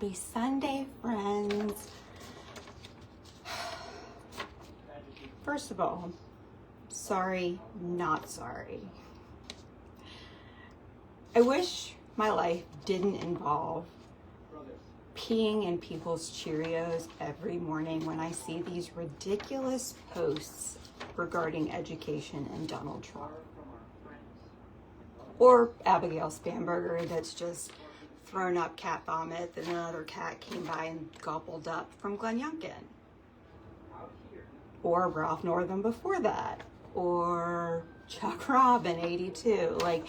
Happy Sunday, friends. First of all, sorry, not sorry. I wish my life didn't involve peeing in people's Cheerios every morning when I see these ridiculous posts regarding education and Donald Trump. Or Abigail Spanberger that's just thrown up cat vomit that another cat came by and gobbled up from Glenn Youngkin. Or Ralph Northam before that. Or Chuck Robin, 82. Like,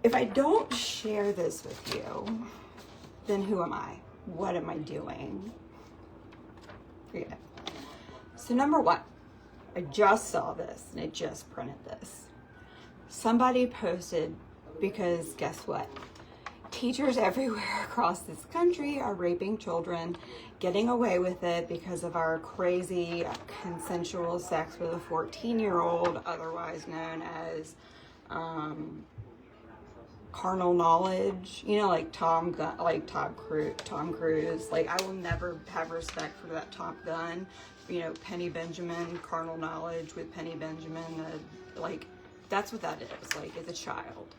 if I don't share this with you, then who am I? What am I doing? Yeah. So number one, I just saw this and I just printed this. Somebody posted, because guess what? Teachers everywhere across this country are raping children, getting away with it because of our crazy consensual sex with a 14-year-old, otherwise known as carnal knowledge. You know, like Tom Cruise. Like, I will never have respect for that Top Gun. You know, Penny Benjamin, carnal knowledge with Penny Benjamin. Like, that's what that is. Like, as a child.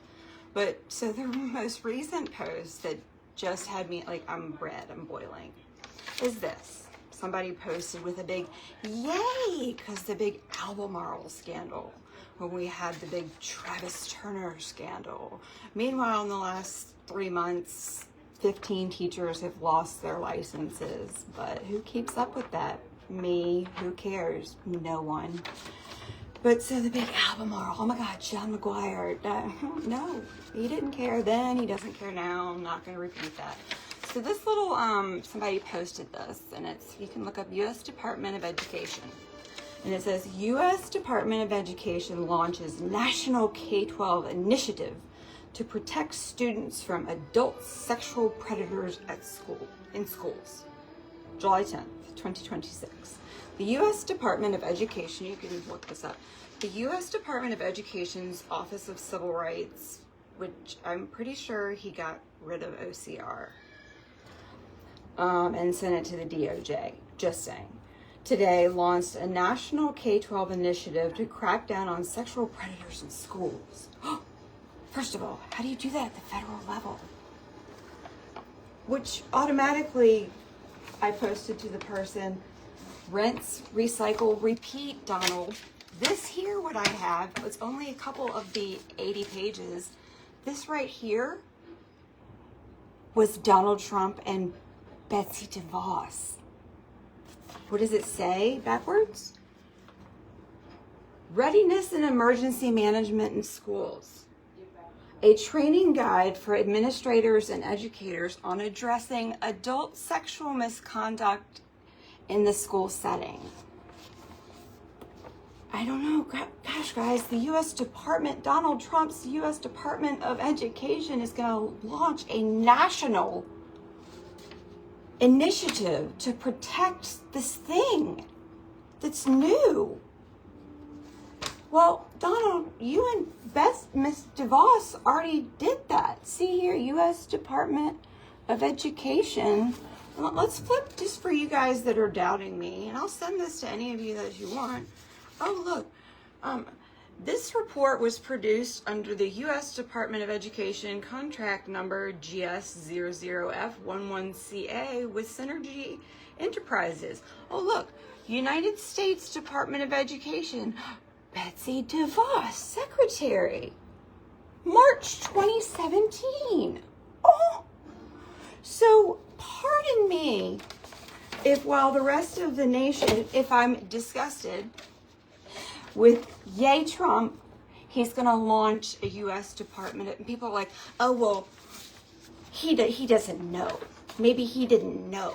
But so the most recent post that just had me, like, I'm boiling, is this. Somebody posted with a big yay, because the big Albemarle scandal, when we had the big Travis Turner scandal. Meanwhile, in the last 3 months, 15 teachers have lost their licenses. But who keeps up with that? Me. Who cares? No one. But so the big Albemarle, oh my God, John McGuire, no, he didn't care then, he doesn't care now, I'm not going to repeat that. So this little, somebody posted this, and it's, you can look up U.S. Department of Education. And it says, U.S. Department of Education launches National K-12 Initiative to protect students from adult sexual predators in schools. July 10th, 2026. The U.S. Department of Education, you can look this up, the U.S. Department of Education's Office of Civil Rights, which I'm pretty sure he got rid of OCR, and sent it to the DOJ, just saying, today launched a national K-12 initiative to crack down on sexual predators in schools. First of all, how do you do that at the federal level? Which automatically, I posted to the person, rinse, recycle, repeat, Donald. This here, what I have, it's only a couple of the 80 pages. This right here was Donald Trump and Betsy DeVos. What does it say backwards? Readiness and Emergency Management in Schools. A training guide for administrators and educators on addressing adult sexual misconduct in the school setting. I don't know, gosh guys, the U.S. Department, Donald Trump's U.S. Department of Education is going to launch a national initiative to protect this thing that's new. Well, Donald, you and Miss DeVos already did that. See here, U.S. Department of Education. Let's flip just for you guys that are doubting me, and I'll send this to any of you that you want. Oh, look, this report was produced under the U.S. Department of Education contract number GS00F11CA with Synergy Enterprises. Oh, look, United States Department of Education, Betsy DeVos, Secretary, March 2017. Oh, so pardon me if while the rest of the nation, if I'm disgusted with yay Trump, he's going to launch a U.S. Department of, and people are like, oh, well, he doesn't know. Maybe he didn't know.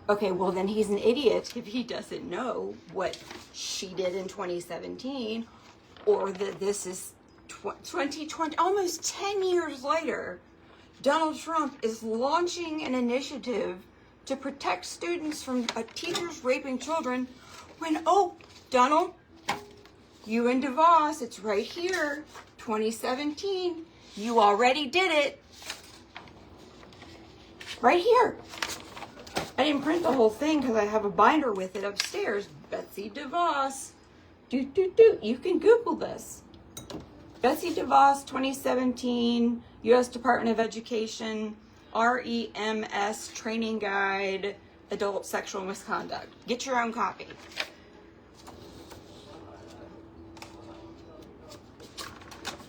Okay, well, then he's an idiot if he doesn't know what she did in 2017, or that this is 2020, almost 10 years later, Donald Trump is launching an initiative to protect students from teachers raping children when, oh, Donald, you and DeVos, it's right here, 2017, you already did it. Right here. I didn't print the whole thing because I have a binder with it upstairs. Betsy DeVos. You can Google this. Betsy DeVos, 2017, U.S. Department of Education, REMS Training Guide, Adult Sexual Misconduct. Get your own copy.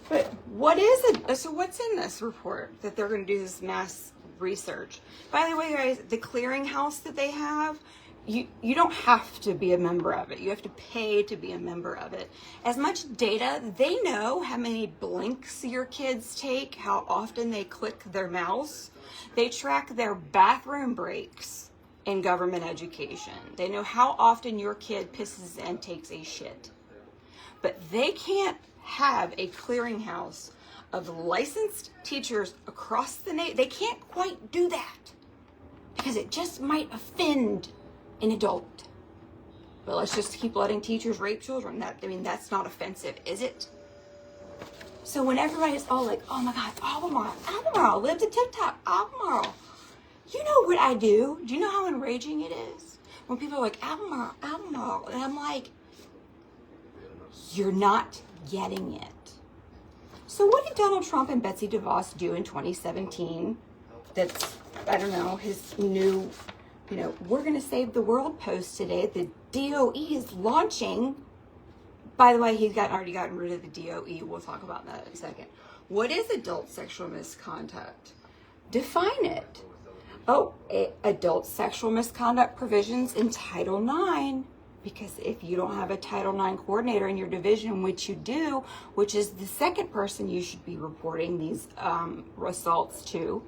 But what is it? So what's in this report that they're going to do this mass research? By the way, guys, the clearinghouse that they have, you don't have to be a member of it. You have to pay to be a member of it. As much data, they know how many blinks your kids take, how often they click their mouse. They track their bathroom breaks in government education. They know how often your kid pisses and takes a shit. But they can't have a clearinghouse of licensed teachers across the nation. They can't quite do that because it just might offend an adult. But let's just keep letting teachers rape children. That's not offensive, is it? So when everybody's all like, oh my God, Albemarle, live the tip-top, Albemarle. You know what I do? Do you know how enraging it is? When people are like, Albemarle, and I'm like, you're not getting it. So what did Donald Trump and Betsy DeVos do in 2017? That's, I don't know, his new, we're going to save the world post today. The DOE is launching. By the way, he's already gotten rid of the DOE. We'll talk about that in a second. What is adult sexual misconduct? Define it. Adult sexual misconduct provisions in Title IX. Because if you don't have a Title IX coordinator in your division, which you do, which is the second person you should be reporting these assaults to,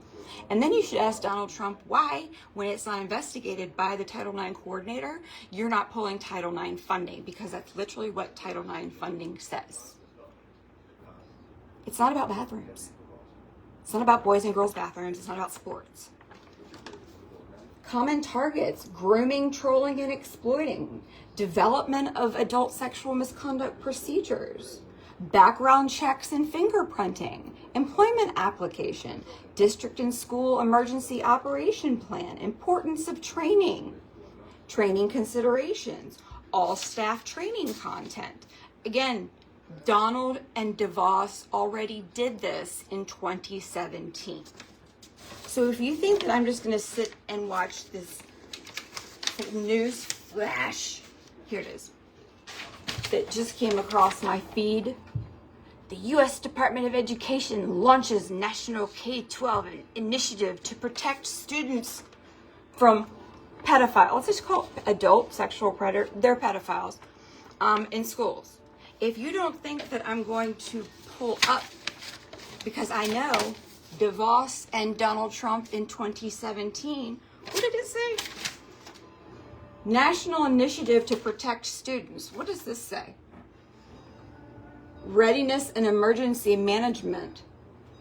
and then you should ask Donald Trump why, when it's not investigated by the Title IX coordinator, you're not pulling Title IX funding, because that's literally what Title IX funding says. It's not about bathrooms. It's not about boys and girls bathrooms. It's not about sports. Common targets: grooming, trolling, and exploiting. Development of adult sexual misconduct procedures. Background checks and fingerprinting. Employment application. District and school emergency operation plan. Importance of training. Training considerations. All staff training content. Again, Donald and DeVos already did this in 2017. So if you think that I'm just going to sit and watch this news flash, here it is, that just came across my feed. The U.S. Department of Education launches National K-12 initiative to protect students from pedophiles. Let's just call it adult sexual predator. They're pedophiles in schools. If you don't think that I'm going to pull up, because I know DeVos and Donald Trump in 2017, what did it say? National Initiative to Protect Students. What does this say? Readiness and Emergency Management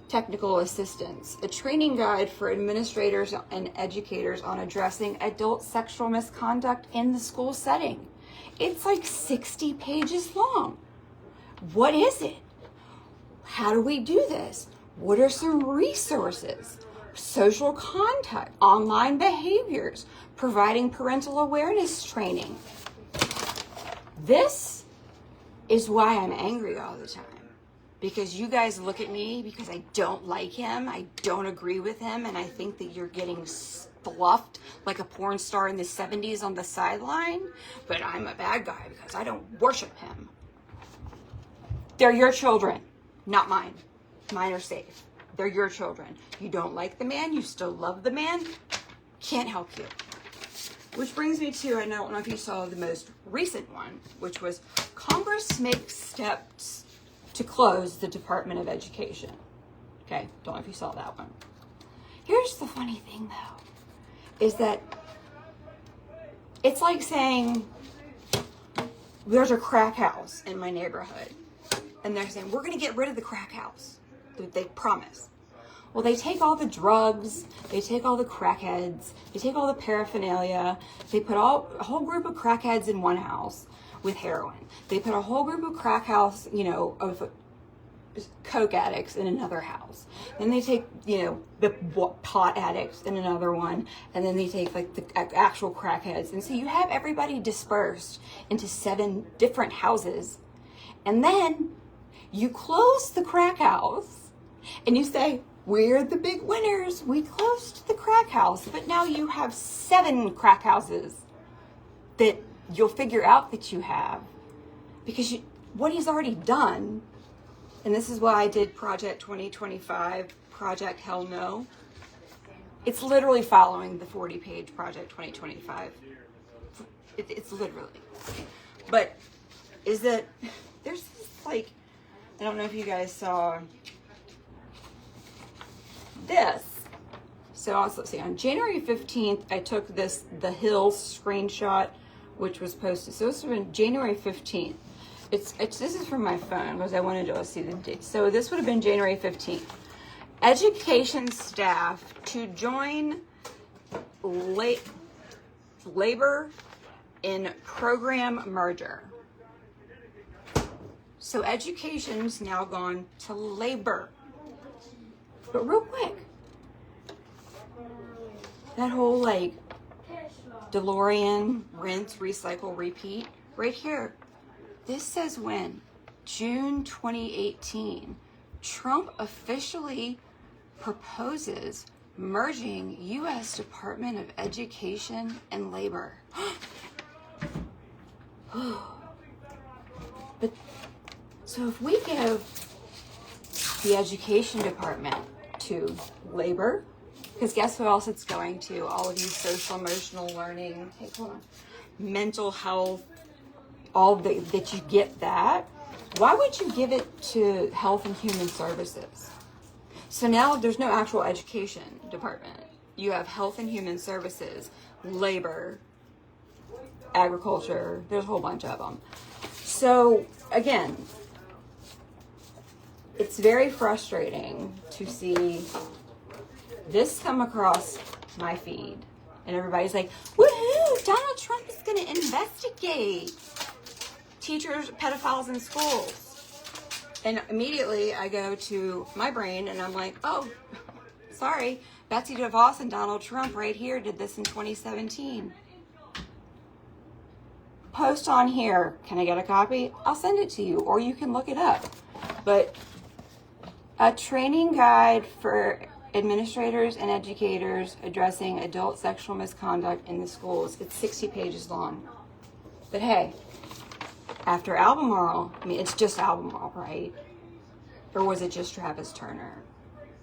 Technical Assistance, a training guide for administrators and educators on addressing adult sexual misconduct in the school setting. It's like 60 pages long. What is it? How do we do this? What are some resources? Social contact, online behaviors, providing parental awareness training. This is why I'm angry all the time. Because you guys look at me because I don't like him, I don't agree with him, and I think that you're getting fluffed like a porn star in the 70s on the sideline, but I'm a bad guy because I don't worship him. They're your children, not mine. Mine are safe. They're your children. You don't like the man, you still love the man, can't help you. Which brings me to, I don't know if you saw the most recent one, which was Congress makes steps to close the Department of Education. Okay, don't know if you saw that one. Here's the funny thing though, is that it's like saying there's a crack house in my neighborhood and they're saying, we're gonna get rid of the crack house. They promise. Well, they take all the drugs, they take all the crackheads, they take all the paraphernalia, they put a whole group of crackheads in one house with heroin. They put a whole group of crack house, of coke addicts in another house. Then they take, you know, the pot addicts in another one, and then they take like the actual crackheads. And so you have everybody dispersed into 7 different houses. And then you close the crack house and you say, we're the big winners. We closed the crack house. But now you have 7 crack houses that you'll figure out that you have, because what he's already done. And this is why I did Project 2025, Project Hell No. It's literally following the 40-page Project 2025. It's literally. But is that there's this, like, I don't know if you guys saw this. So let's see, on January 15th, I took the Hill screenshot, which was posted. So this would have been January 15th. This is from my phone because I wanted to see the date. So this would have been January 15th. Education staff to join labor in program merger. So education's now gone to labor. But real quick, that whole like DeLorean, rinse, recycle, repeat, right here. This says when? June 2018. Trump officially proposes merging U.S. Department of Education and Labor. But so if we give the Education Department to Labor, because guess who else it's going to? All of you social emotional learning, hey, hold on, mental health, all that you get that. Why would you give it to Health and Human Services? So now there's no actual Education Department. You have Health and Human Services, Labor, Agriculture. There's a whole bunch of them. So again, it's very frustrating to see this come across my feed, and everybody's like, woohoo, Donald Trump is going to investigate teachers, pedophiles in schools. And immediately I go to my brain and I'm like, oh, sorry, Betsy DeVos and Donald Trump right here did this in 2017. Post on here. Can I get a copy? I'll send it to you, or you can look it up. But a training guide for administrators and educators addressing adult sexual misconduct in the schools. It's 60 pages long. But hey, after Albemarle, I mean, it's just Albemarle, right? Or was it just Travis Turner?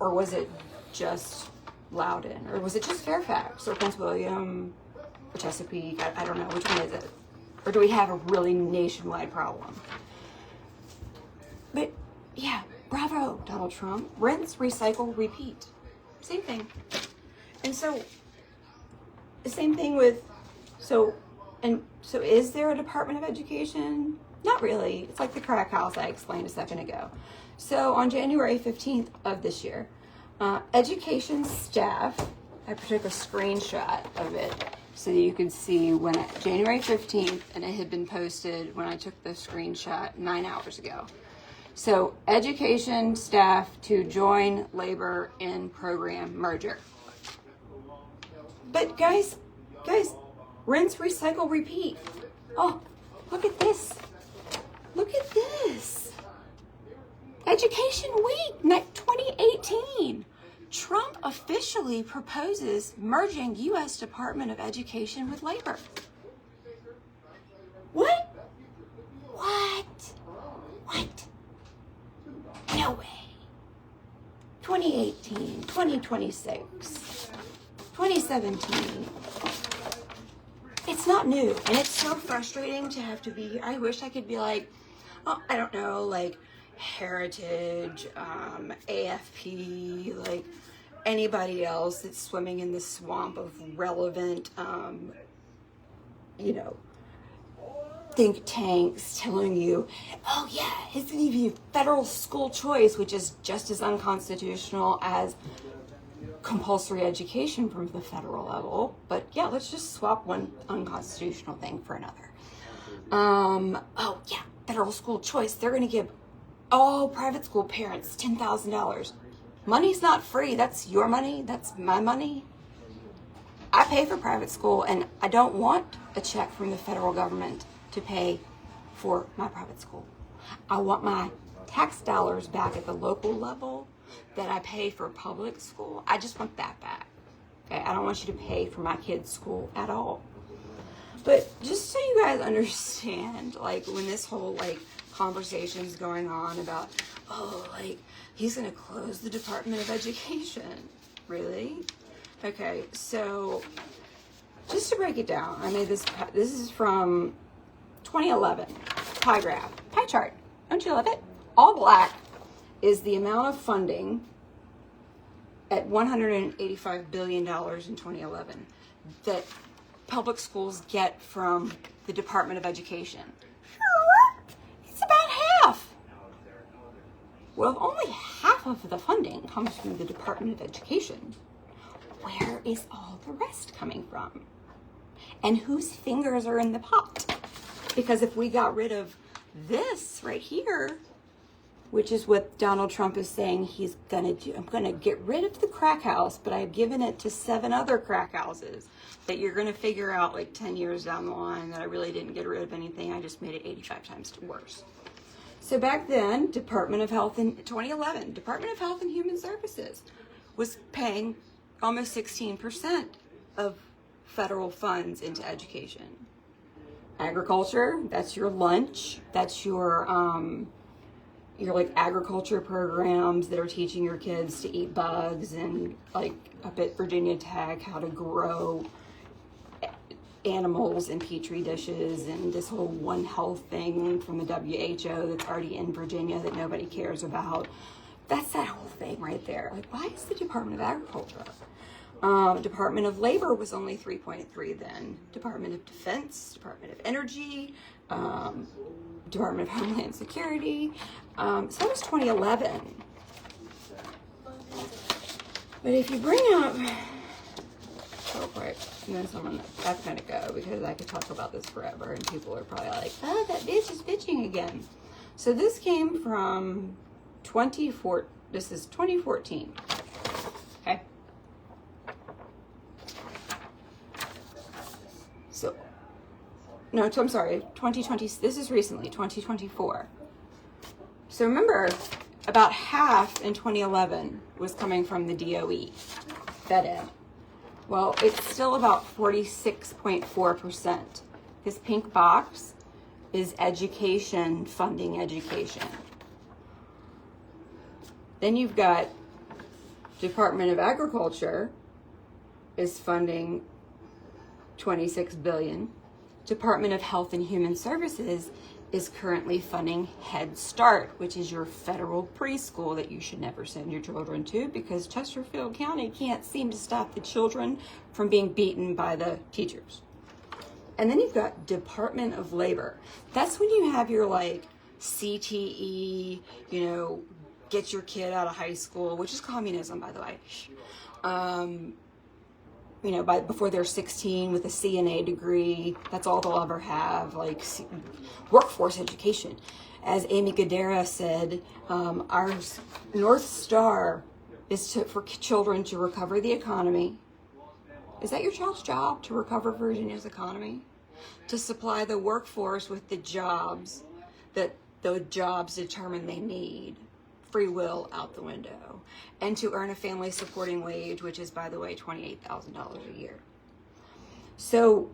Or was it just Loudon? Or was it just Fairfax? Or Prince William? Or Chesapeake? I don't know. Which one is it? Or do we have a really nationwide problem? But yeah, bravo, Donald Trump. Rinse, recycle, repeat. Same thing. And so, the same thing with, so is there a Department of Education? Not really. It's like the crack house I explained a second ago. So on January 15th of this year, education staff, I took a screenshot of it so that you could see when January 15th, and it had been posted when I took the screenshot 9 hours ago. So education staff to join labor in program merger. But guys, rinse, recycle, repeat. Oh, look at this. Look at this. Education Week 2018. Trump officially proposes merging U.S. Department of Education with Labor. What? No way. 2018, 2026, 2017. It's not new, and it's so frustrating to have to be here. I wish I could be like, oh, I don't know, like Heritage, AFP, like anybody else that's swimming in the swamp of relevant, think tanks telling you, oh yeah, it's going to be federal school choice, which is just as unconstitutional as compulsory education from the federal level. But yeah, let's just swap one unconstitutional thing for another. Oh yeah, federal school choice. They're going to give all private school parents $10,000. Money's not free. That's your money. That's my money. I pay for private school, and I don't want a check from the federal government to pay for my private school. I want my tax dollars back at the local level that I pay for public school. I just want that back. Okay? I don't want you to pay for my kids' school at all. But just so you guys understand, like, when this whole, like, conversation's going on about, oh, like, he's going to close the Department of Education. Really? Okay, so just to break it down, I made this is from 2011, pie graph, pie chart. Don't you love it? All black is the amount of funding at $185 billion in 2011 that public schools get from the Department of Education. It's about half. Well, if only half of the funding comes from the Department of Education, where is all the rest coming from? And whose fingers are in the pot? Because if we got rid of this right here, which is what Donald Trump is saying he's gonna do, I'm gonna get rid of the crack house, but I've given it to 7 other crack houses that you're gonna figure out like 10 years down the line that I really didn't get rid of anything, I just made it 85 times worse. So back then, Department of Health in 2011, Department of Health and Human Services was paying almost 16% of federal funds into education. Agriculture, that's your lunch, that's your like agriculture programs that are teaching your kids to eat bugs, and like up at Virginia Tech how to grow animals in petri dishes, and this whole One Health thing from the WHO that's already in Virginia that nobody cares about. That's that whole thing right there. Like, why is the Department of Agriculture? Department of Labor was only 3.3 then. Department of Defense, Department of Energy, Department of Homeland Security. So that was 2011. But if you bring up, real quick, and then that's gonna go because I could talk about this forever and people are probably like, oh, that bitch is bitching again. So this came from 2014. Okay. So, no, I'm sorry, 2020, this is recently, 2024. So remember, about half in 2011 was coming from the DOE, FedEd. Well, it's still about 46.4%. This pink box is education, funding education. Then you've got Department of Agriculture is funding $26 billion. Department of Health and Human Services is currently funding Head Start, which is your federal preschool that you should never send your children to because Chesterfield County can't seem to stop the children from being beaten by the teachers. And then you've got Department of Labor. That's when you have your like CTE, get your kid out of high school, which is communism, by the way. Before they're 16 with a CNA degree, that's all they'll ever have, like workforce education. As Amy Gadara said, our North Star is for children to recover the economy. Is that your child's job, to recover Virginia's economy? To supply the workforce with the jobs that the jobs determine they need. Free will out the window. And to earn a family supporting wage, which is, by the way, $28,000 a year. So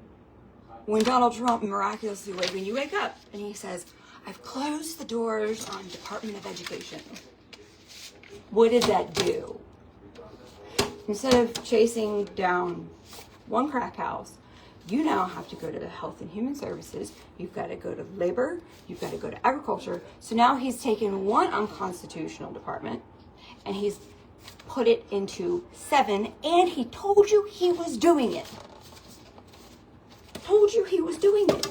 when Donald Trump miraculously, when you wake up and he says, I've closed the doors on Department of Education, what did that do? Instead of chasing down one crack house, you now have to go to the Health and Human Services, you've got to go to Labor, you've got to go to Agriculture. So now he's taken one unconstitutional department and he's put it into 7, and he told you he was doing it. Told you he was doing it.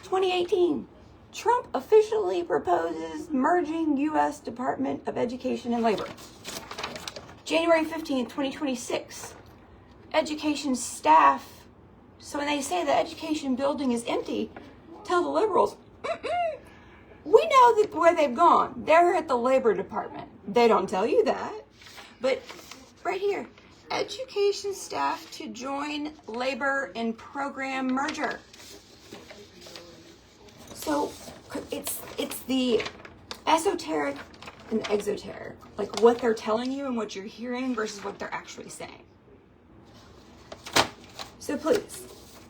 2018, Trump officially proposes merging U.S. Department of Education and Labor. January 15th, 2026. Education staff, so when they say the education building is empty, tell the liberals, We know that where they've gone. They're at the Labor Department. They don't tell you that. But right here, education staff to join labor in program merger. So it's the esoteric and the exoteric, like what they're telling you and what you're hearing versus what they're actually saying. So please,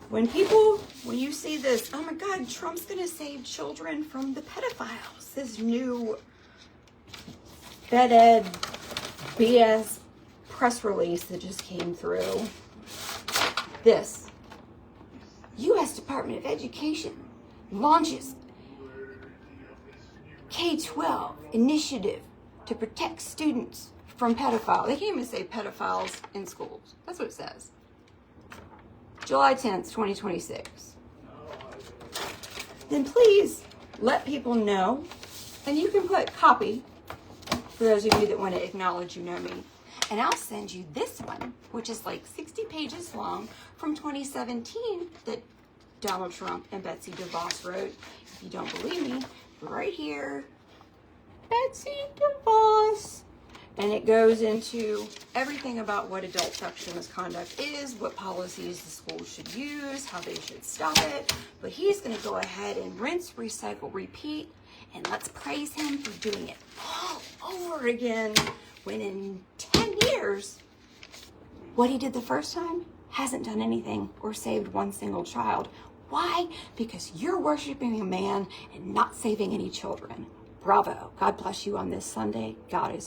when you see this, oh my God, Trump's going to save children from the pedophiles, this new Fed Ed BS press release that just came through. This U.S. Department of Education launches K-12 initiative to protect students from pedophiles. They can't even say pedophiles in schools. That's what it says. July 10th, 2026. Then please let people know, and you can put copy for those of you that want to acknowledge you know me. And I'll send you this one, which is like 60 pages long from 2017 that Donald Trump and Betsy DeVos wrote. If you don't believe me, right here, Betsy DeVos. And it goes into everything about what adult sexual misconduct is, what policies the schools should use, how they should stop it. But he's going to go ahead and rinse, recycle, repeat, and let's praise him for doing it all over again, when in 10 years, what he did the first time hasn't done anything or saved one single child. Why? Because you're worshiping a man and not saving any children. Bravo. God bless you on this Sunday. God is good.